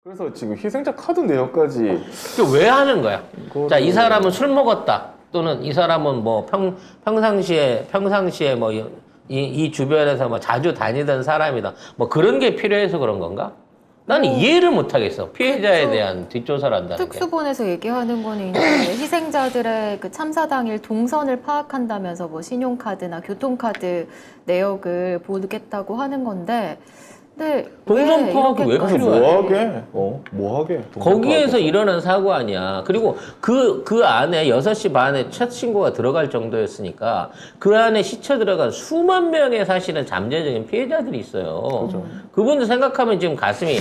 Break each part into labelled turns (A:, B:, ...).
A: 그래서 지금 희생자 카드 내역까지
B: 왜 하는 거야? 자, 이
A: 이거를-
B: 사람은 술 먹었다. 또는 이 사람은 뭐 평상시에 뭐 이 주변에서 뭐 자주 다니던 사람이다. 뭐 그런 게 필요해서 그런 건가? 나는 이해를 못 하겠어. 피해자에
C: 그쵸.
B: 대한 뒷조사를 한다는 게.
C: 특수본에서 얘기하는 거는 이제 희생자들의 그 참사 당일 동선을 파악한다면서 뭐 신용카드나 교통카드 내역을 보겠다고 하는 건데, 근데
B: 동선 파악이 왜
C: 이렇게까지-
B: 필요해?
A: 뭐하게? 뭐하게?
B: 거기에서 일어난 사고 아니야. 그리고 그 안에 6시 반에 첫 신고가 들어갈 정도였으니까 그 안에 시쳐 들어간 수만 명의 사실은 잠재적인 피해자들이 있어요.
A: 그렇죠.
B: 그분들 생각하면 지금 가슴이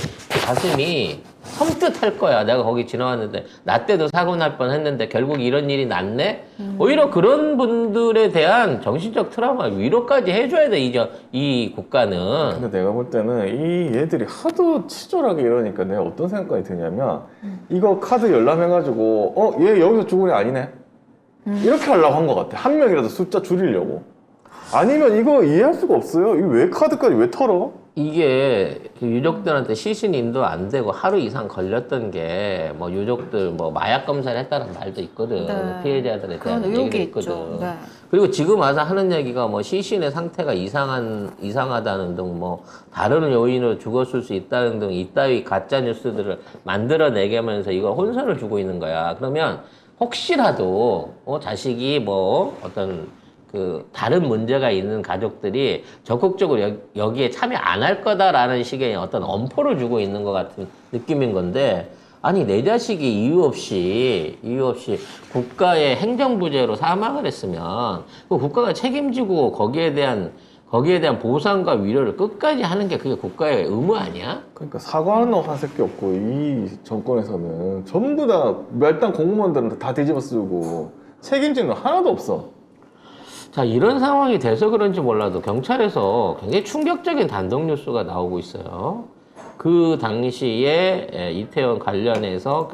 B: 섬뜩할 거야. 내가 거기 지나왔는데 나 때도 사고 날 뻔했는데 결국 이런 일이 났네. 오히려 그런 분들에 대한 정신적 트라우마 위로까지 해줘야 돼. 이 국가는.
A: 근데 내가 볼 때는 이 얘들이 하도 치졸하게 이러니까 내가 어떤 생각이 드냐면 이거 카드 열람해가지고 얘 여기서 죽은 애 아니네 이렇게 하려고 한 것 같아. 한 명이라도 숫자 줄이려고. 아니면 이거 이해할 수가 없어요. 이거 왜 카드까지 왜 털어?
B: 이게 그 유족들한테 시신인도 안 되고 하루 이상 걸렸던 게 뭐 유족들 뭐 마약 검사를 했다는 말도 있거든.
C: 네.
B: 피해자들에
C: 그런
B: 대한
C: 의혹이
B: 얘기도
C: 있죠.
B: 있거든.
C: 네.
B: 그리고 지금 와서 하는 얘기가 뭐 시신의 상태가 이상하다는 등 뭐 다른 요인으로 죽었을 수 있다는 등 이따위 가짜 뉴스들을 만들어내면서 이걸 혼선을 주고 있는 거야. 그러면 혹시라도 자식이 뭐 어떤 그 다른 문제가 있는 가족들이 적극적으로 여기에 참여 안 할 거다라는 식의 어떤 엄포를 주고 있는 것 같은 느낌인 건데, 아니 내 자식이 이유 없이 국가의 행정부재로 사망을 했으면 그 국가가 책임지고 거기에 대한 보상과 위로를 끝까지 하는 게 그게 국가의 의무 아니야?
A: 그러니까 사과하는 놈 한 새끼 없고 이 정권에서는 전부 다 일단 공무원들은 다 뒤집어 쓰고 책임지는 놈 하나도 없어.
B: 자, 이런 상황이 돼서 그런지 몰라도 경찰에서 굉장히 충격적인 단독 뉴스가 나오고 있어요. 그 당시에 이태원 관련해서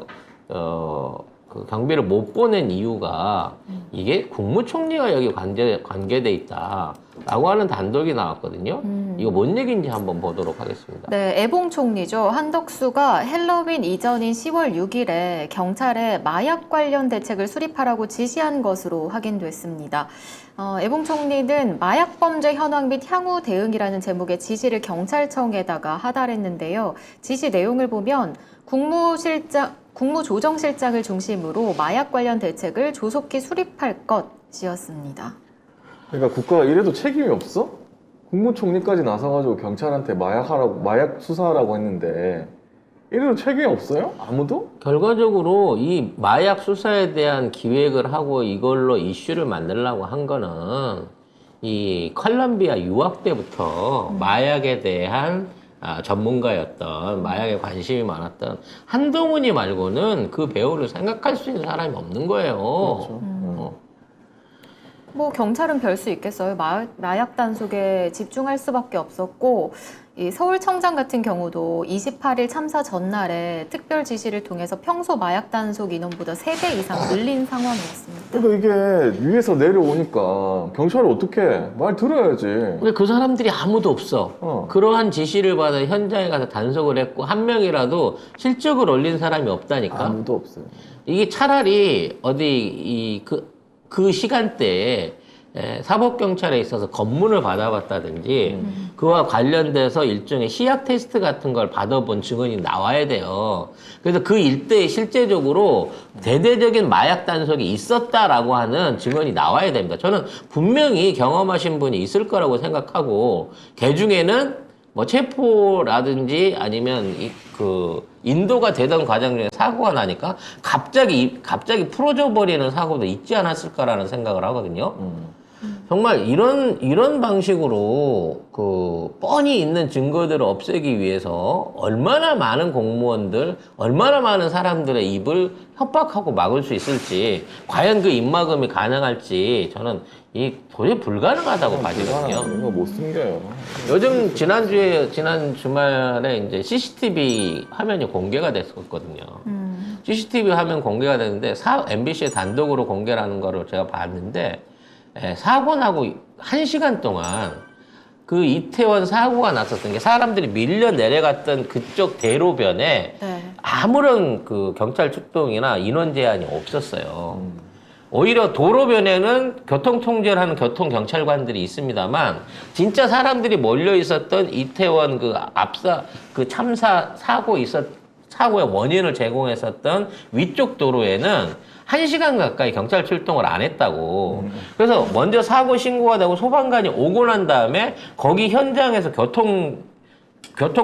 B: 그 경비를 못 보낸 이유가 이게 국무총리가 여기 관계돼 있다라고 하는 단독이 나왔거든요. 이거 뭔 얘기인지 한번 보도록 하겠습니다.
C: 네, 애봉 총리죠. 한덕수가 헬로윈 이전인 10월 6일에 경찰에 마약 관련 대책을 수립하라고 지시한 것으로 확인됐습니다. 애봉 총리는 마약 범죄 현황 및 향후 대응이라는 제목의 지시를 경찰청에다가 하달했는데요. 지시 내용을 보면 국무조정실장을 중심으로 마약 관련 대책을 조속히 수립할 것이었습니다.
A: 그러니까 국가가 이래도 책임이 없어? 국무총리까지 나서가지고 경찰한테 마약 수사하라고 했는데 이래도 책임이 없어요? 아무도?
B: 결과적으로 이 마약 수사에 대한 기획을 하고 이걸로 이슈를 만들려고 한 거는 이 컬럼비아 유학 때부터 마약에 대한 전문가였던, 마약에 관심이 많았던 한동훈이 말고는 그 배우를 생각할 수 있는 사람이 없는 거예요.
A: 그렇죠.
C: 뭐 경찰은 별 수 있겠어요. 마약 단속에 집중할 수밖에 없었고, 이 서울청장 같은 경우도 28일 참사 전날에 특별 지시를 통해서 평소 마약 단속 인원보다 3배 이상 늘린 상황이었습니다.
A: 그러니까 이게 위에서 내려오니까 경찰이 어떻게 말 들어야지.
B: 근데 그 사람들이 아무도 없어. 그러한 지시를 받아 현장에 가서 단속을 했고 한 명이라도 실적을 올린 사람이 없다니까.
A: 아무도 없어요.
B: 이게 차라리 어디 그 시간대에 사법경찰에 있어서 검문을 받아봤다든지 그와 관련돼서 일종의 시약 테스트 같은 걸 받아본 증언이 나와야 돼요. 그래서 그 일대에 실제적으로 대대적인 마약 단속이 있었다라고 하는 증언이 나와야 됩니다. 저는 분명히 경험하신 분이 있을 거라고 생각하고, 그 중에는 뭐 체포라든지 아니면 인도가 되던 과정 중에 사고가 나니까 갑자기 풀어져 버리는 사고도 있지 않았을까라는 생각을 하거든요. 정말 이런 방식으로 뻔히 있는 증거들을 없애기 위해서 얼마나 많은 공무원들, 얼마나 많은 사람들의 입을 협박하고 막을 수 있을지, 과연 그 입막음이 가능할지 저는 도저히 불가능하다고 봐지거든요.
A: 이거 못 숨겨요.
B: 요즘 지난 주말에 이제 CCTV 화면이 공개가 됐었거든요. CCTV 화면 공개가 됐는데 MBC의 단독으로 공개라는 거를 제가 봤는데, 사고 나고 1시간 동안 그 이태원 사고가 났었던 게 사람들이 밀려 내려갔던 그쪽 대로변에
C: 네.
B: 아무런 그 경찰 출동이나 인원 제한이 없었어요. 오히려 도로변에는 교통 통제를 하는 교통 경찰관들이 있습니다만 진짜 사람들이 몰려 있었던 이태원 그 그 참사 사고의 원인을 제공했었던 위쪽 도로에는 1시간 가까이 경찰 출동을 안 했다고. 그래서 먼저 사고 신고가 되고 소방관이 오고 난 다음에 거기 현장에서 교통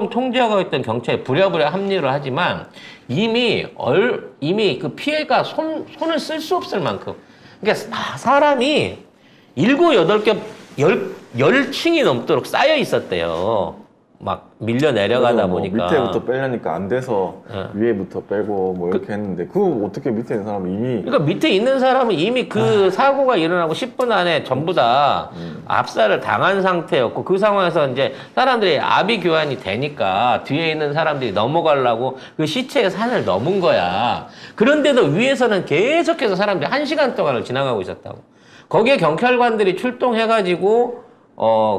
B: 통제하고 있던 경찰이 부랴부랴 합류를 하지만 이미 그 피해가 손을 쓸 수 없을 만큼. 그러니까 사람이 7, 8개, 10층이 넘도록 쌓여 있었대요. 막 밀려 내려가다
A: 뭐
B: 보니까.
A: 밑에부터 빼려니까 안 돼서
B: 예.
A: 위에부터 빼고 뭐 이렇게 했는데 그거 어떻게 밑에 있는 사람은 이미
B: 그러니까 밑에 있는 사람은 이미 그 사고가 일어나고 10분 안에 전부 다 압살을 당한 상태였고 그 상황에서 이제 사람들이 압이 교환이 되니까 뒤에 있는 사람들이 넘어가려고 그 시체의 산을 넘은 거야. 그런데도 위에서는 계속해서 사람들이 1시간 동안을 지나가고 있었다고. 거기에 경찰관들이 출동해가지고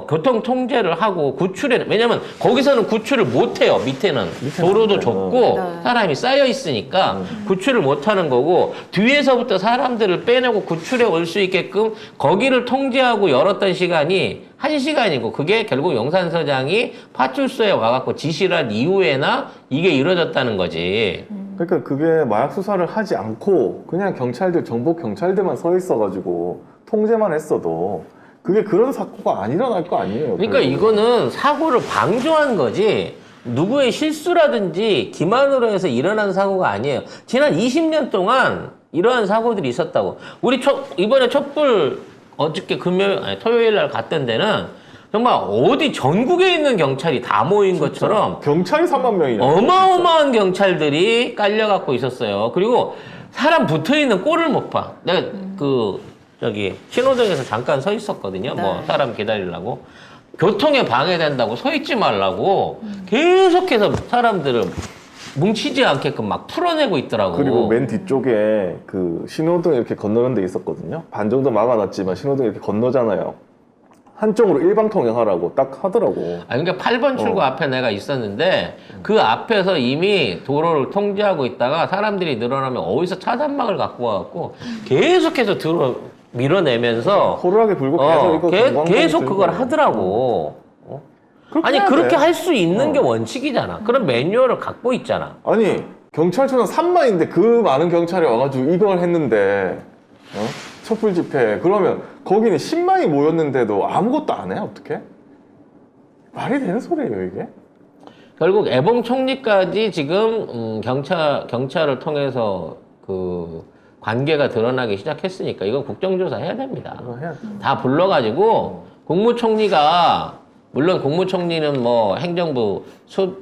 B: 교통 통제를 하고 왜냐면 거기서는 구출을 못 해요. 밑에는 도로도 좁고
C: 네.
B: 사람이 쌓여 있으니까 구출을 못 하는 거고 뒤에서부터 사람들을 빼내고 구출해 올 수 있게끔 거기를 통제하고 열었던 시간이 1시간이고 그게 결국 용산서장이 파출소에 와갖고 지시를 한 이후에나 이게 이루어졌다는 거지.
A: 그러니까 그게 마약 수사를 하지 않고 그냥 경찰들 정복 경찰들만 서 있어가지고 통제만 했어도 그게 그런 사고가 안 일어날 거 아니에요.
B: 그러니까 이거는 사고를 방조한 거지 누구의 실수라든지 기만으로 해서 일어난 사고가 아니에요. 지난 20년 동안 이러한 사고들이 있었다고. 우리 이번에 촛불 어저께 토요일 날 갔던 데는 정말 어디 전국에 있는 경찰이 다 모인 것처럼
A: 경찰이 3만 명이냐?
B: 어마어마한 경찰들이 깔려갖고 있었어요. 그리고 사람 붙어있는 꼴을 못 봐. 내가 저기 신호등에서 잠깐 서 있었거든요.
C: 네.
B: 뭐 사람 기다리려고. 교통에 방해된다고 서 있지 말라고 계속해서 사람들을 뭉치지 않게끔 막 풀어내고 있더라고.
A: 그리고 맨 뒤쪽에 그 신호등 이렇게 건너는 데 있었거든요. 반 정도 막아놨지만 신호등 이렇게 건너잖아요. 한쪽으로 일방통행하라고 딱 하더라고.
B: 그러니까 8번 출구 앞에 내가 있었는데 그 앞에서 이미 도로를 통제하고 있다가 사람들이 늘어나면 어디서 차단막을 갖고 와갖고 계속해서 밀어내면서
A: 호루라기 불고 계속 이거
B: 계속
A: 들고.
B: 그걸 하더라고. 아니
A: 해야
B: 그렇게
A: 돼.
B: 할 수 있는 게 원칙이잖아. 그런 매뉴얼을 갖고 있잖아.
A: 아니 경찰서는 3만인데 그 많은 경찰이 와가지고 이걸 했는데 촛불 집회 그러면 거기는 10만이 모였는데도 아무것도 안 해? 어떻게? 말이 되는 소리예요 이게?
B: 결국 애봉 총리까지 지금 경찰을 통해서 그 관계가 드러나기 시작했으니까 이거 국정조사 해야 됩니다.
A: 이거 해야 돼.
B: 다 불러가지고 국무총리가 물론 국무총리는 뭐 행정부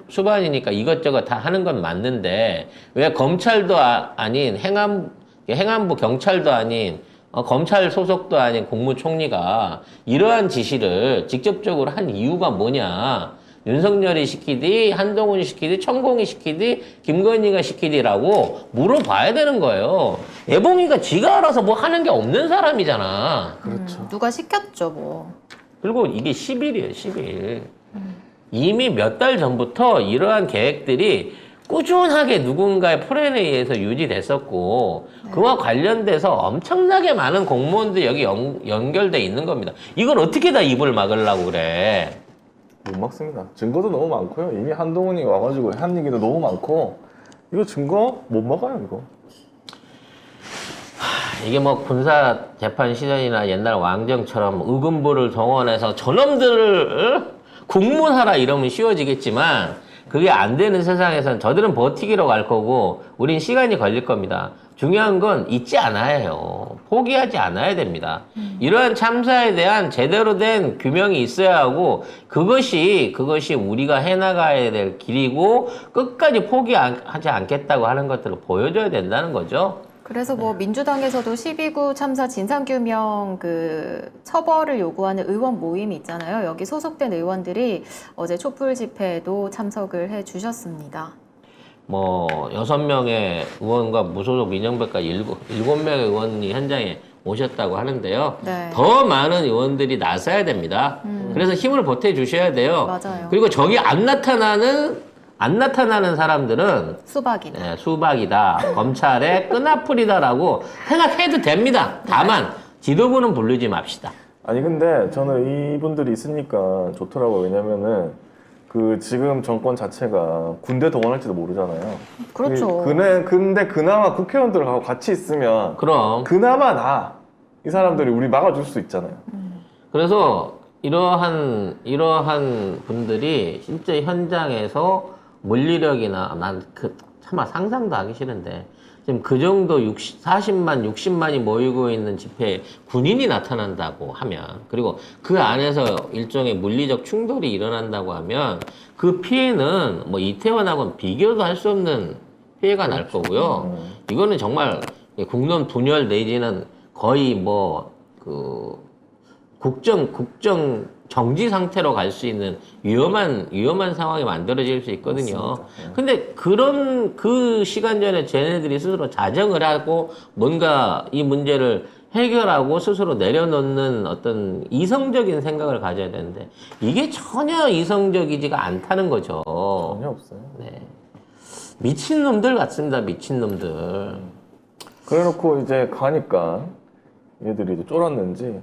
B: 수반이니까 이것저것 다 하는 건 맞는데 왜 검찰도 아닌 행안부 경찰도 아닌 검찰 소속도 아닌 국무총리가 이러한 지시를 직접적으로 한 이유가 뭐냐. 윤석열이 시키디, 한동훈이 시키디, 천공이 시키디, 김건희가 시키디라고 물어봐야 되는 거예요. 애봉이가 지가 알아서 뭐 하는 게 없는 사람이잖아.
A: 그렇죠.
C: 누가 시켰죠, 뭐.
B: 그리고 이게 10일이에요, 10일. 이미 몇 달 전부터 이러한 계획들이 꾸준하게 누군가의 플랜에 의해서 유지됐었고 그와 관련돼서 엄청나게 많은 공무원들이 여기 연결돼 있는 겁니다. 이걸 어떻게 다 입을 막으려고 그래.
A: 못 막습니다. 증거도 너무 많고요. 이미 한동훈이 와가지고 한 얘기도 너무 많고 이거 증거 못 막아요 이거.
B: 이게 뭐 군사 재판 시절이나 옛날 왕정처럼 의금부를 동원해서 저놈들을 국문하라 이러면 쉬워지겠지만 그게 안 되는 세상에선 저들은 버티기로 갈 거고 우린 시간이 걸릴 겁니다. 중요한 건 잊지 않아야 해요. 포기하지 않아야 됩니다. 이러한 참사에 대한 제대로 된 규명이 있어야 하고 그것이 우리가 해나가야 될 길이고 끝까지 포기하지 않겠다고 하는 것들을 보여줘야 된다는 거죠.
C: 그래서 뭐 민주당에서도 12구 참사 진상규명 그 처벌을 요구하는 의원 모임이 있잖아요. 여기 소속된 의원들이 어제 촛불 집회에도 참석을 해 주셨습니다.
B: 뭐 6명의 의원과 무소속 민영배까지 7명의 의원이 현장에 오셨다고 하는데요.
C: 네.
B: 더 많은 의원들이 나서야 됩니다. 그래서 힘을 보태 주셔야 돼요.
C: 맞아요.
B: 그리고 저기 안 나타나는 사람들은
C: 수박이다.
B: 네, 수박이다, 검찰의 끈아풀이다라고 생각해도 됩니다. 다만 지도부는 부르지 맙시다.
A: 아니 근데 저는 이분들이 있으니까 좋더라고요. 왜냐면은 그 지금 정권 자체가 군대 동원할지도 모르잖아요.
C: 그렇죠.
A: 근데 그나마 국회의원들하고 같이 있으면
B: 그럼
A: 그나마 이 사람들이 우리 막아줄 수 있잖아요.
B: 그래서 이러한 분들이 실제 현장에서 물리력이나 난 차마 상상도 하기 싫은데 지금 그 정도 40만, 60만이 모이고 있는 집회에 군인이 나타난다고 하면 그리고 그 안에서 일종의 물리적 충돌이 일어난다고 하면 그 피해는 뭐 이태원하고는 비교도 할 수 없는 피해가 날 거고요. 이거는 정말 국론 분열 내지는 거의 뭐 그 국정 정지 상태로 갈 수 있는 위험한 상황이 만들어질 수 있거든요. 근데 그 시간 전에 쟤네들이 스스로 자정을 하고 뭔가 이 문제를 해결하고 스스로 내려놓는 어떤 이성적인 생각을 가져야 되는데 이게 전혀 이성적이지가 않다는 거죠.
A: 전혀 없어요.
B: 네. 미친놈들 같습니다. 미친놈들.
A: 그래놓고 이제 가니까 얘들이 이제 쫄았는지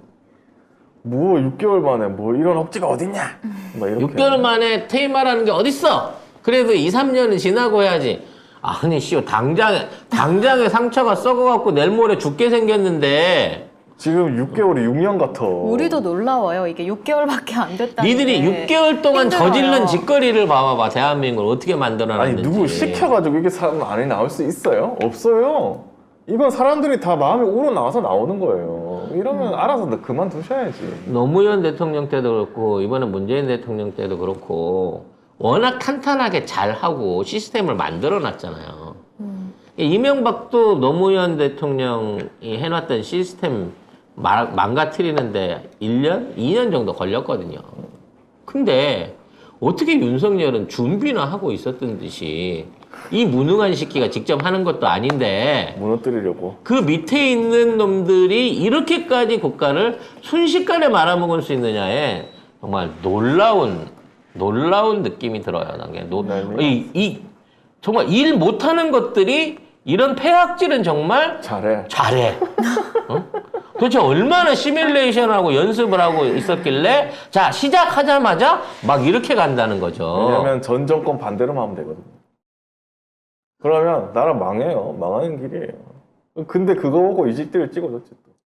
A: 뭐 6개월 만에 뭐 이런 억지가 어딨냐 막 이렇게
B: 6개월 만에 퇴임하라는 게 어딨어? 그래도 2, 3년은 지나고 해야지. 아니, 씨발, 당장에 상처가 썩어갖고 내일 모레 죽게 생겼는데.
A: 지금 6개월이 6년 같아.
C: 우리도 놀라워요. 이게 6개월밖에 안 됐다는
B: 니들이
C: 게
B: 6개월 동안
C: 힘들어요.
B: 저질른 짓거리를 봐봐봐. 대한민국을 어떻게
A: 아니
B: 만들어놨는지.
A: 누구 시켜가지고 이게 사람 안에 나올 수 있어요? 없어요. 이건 사람들이 다 마음이 우러나와서 나오는 거예요. 이러면 알아서 그만두셔야지.
B: 노무현 대통령 때도 그렇고 이번에 문재인 대통령 때도 그렇고 워낙 탄탄하게 잘하고 시스템을 만들어놨잖아요. 이명박도 노무현 대통령이 해놨던 시스템 망가뜨리는데 1년? 2년 정도 걸렸거든요. 근데 어떻게 윤석열은 준비나 하고 있었던 듯이 이 무능한 시끼가 직접 하는 것도 아닌데
A: 무너뜨리려고.
B: 그 밑에 있는 놈들이 이렇게까지 국가를 순식간에 말아먹을 수 있느냐에 정말 놀라운 느낌이 들어요. 정말 일 못하는 것들이 이런 폐악질은 정말 잘해. 어? 도대체 얼마나 시뮬레이션하고 연습을 하고 있었길래 자 시작하자마자 막 이렇게 간다는 거죠.
A: 왜냐면 전 정권 반대로만 하면 되거든요. 그러면 나라 망해요. 망하는 길이에요. 근데 그거 보고 이직들을 찍어줬지 또.